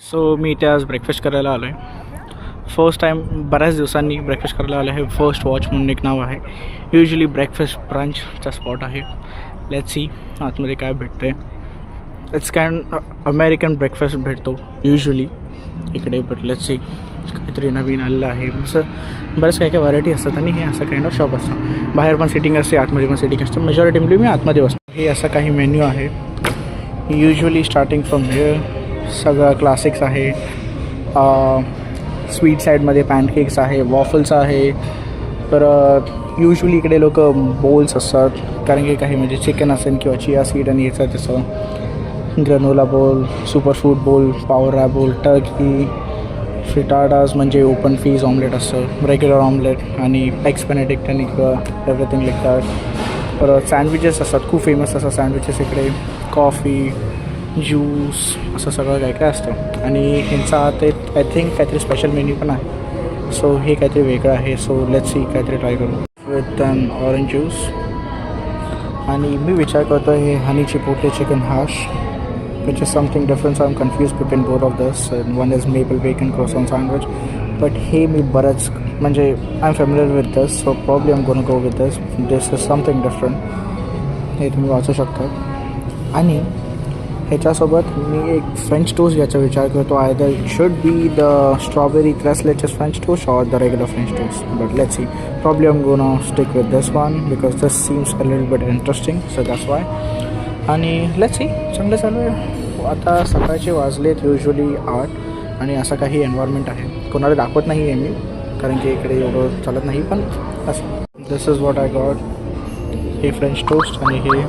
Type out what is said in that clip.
So मी इथे आज breakfast करायला आलो आहे. फर्स्ट टाईम बऱ्याच दिवसांनी ब्रेकफास्ट करायला आलो आहे. फर्स्ट वॉच म्हणून एक नाव आहे. युजली ब्रेकफास्ट ब्रंचचा स्पॉट आहे. लेट्स सी आतमध्ये काय भेटतं आहे. इट्स काइंड अमेरिकन ब्रेकफास्ट भेटतो युजली इकडे, बट लेट्स सी काहीतरी नवीन आलेलं आहे. असं बरेच काही काही व्हरायटी असतात आणि हे असं काइंड ऑफ शॉप असतं. बाहेर पण सिटिंग असते, आतमध्ये पण सिटिंग असतं. मेजॉरिटीमध्ये मी आतमध्ये बसतो. हे असं काही मेन्यू आहे. युजली स्टार्टिंग फ्रॉम हिअर सगळं क्लासिक्स आहे. स्वीट साईडमध्ये पॅनकेक्स आहे, वॉफल्स आहे. तर युजली इकडे लोक बोल्स असतात, कारण की काही म्हणजे चिकन असेल किंवा चिया सीड आणि याचं तसं ग्रॅनोला बोल, सुपर फूड बोल, पावरा बोल, टर्की फ्रिटाडास म्हणजे ओपन फीज ऑमलेट असतं, रेग्युलर ऑमलेट आणि एग्स बेनेडिक्ट आणि एव्हरीथिंग लाईक दॅट. परत सँडविचेस असतात, खूप फेमस असतात सँडविचेस इकडे. कॉफी, ज्यूस असं सगळं काय काय असतं. आणि ह्यांचा ते आय थिंक काहीतरी स्पेशल मेन्यू पण आहे. सो हे काहीतरी वेगळं आहे. सो लेट्स सी काहीतरी ट्राय करू विथ अन ऑरेंज ज्यूस. आणि मी विचार करतो हे honey chipotle chicken hash which is something different, so I'm confused between both of this. And one is maple bacon croissant sandwich, but हे मी बरंच म्हणजे I'm familiar with this, so probably I'm gonna go with this. This is something different. हे तुम्ही वाचू शकता. आणि ह्याच्यासोबत मी एक फ्रेंच टोस्ट घ्यायचा विचार करतो. Either it should be the strawberry tres leches French toast or the regular French toast, but let's see. Probably I'm gonna stick with this one because this seems a little bit interesting, so that's why. आणि let's see चांगलं चालू आहे. आता सकाळचे वाजलेत usually 8 आणि असं काही एन्व्हायरमेंट आहे. कोणाला दाखवत नाही आहे मी, कारण की इकडे एवढं चालत नाही. पण असं दिस इज वॉट आय गॉट. हे फ्रेंच टोस्ट आणि हे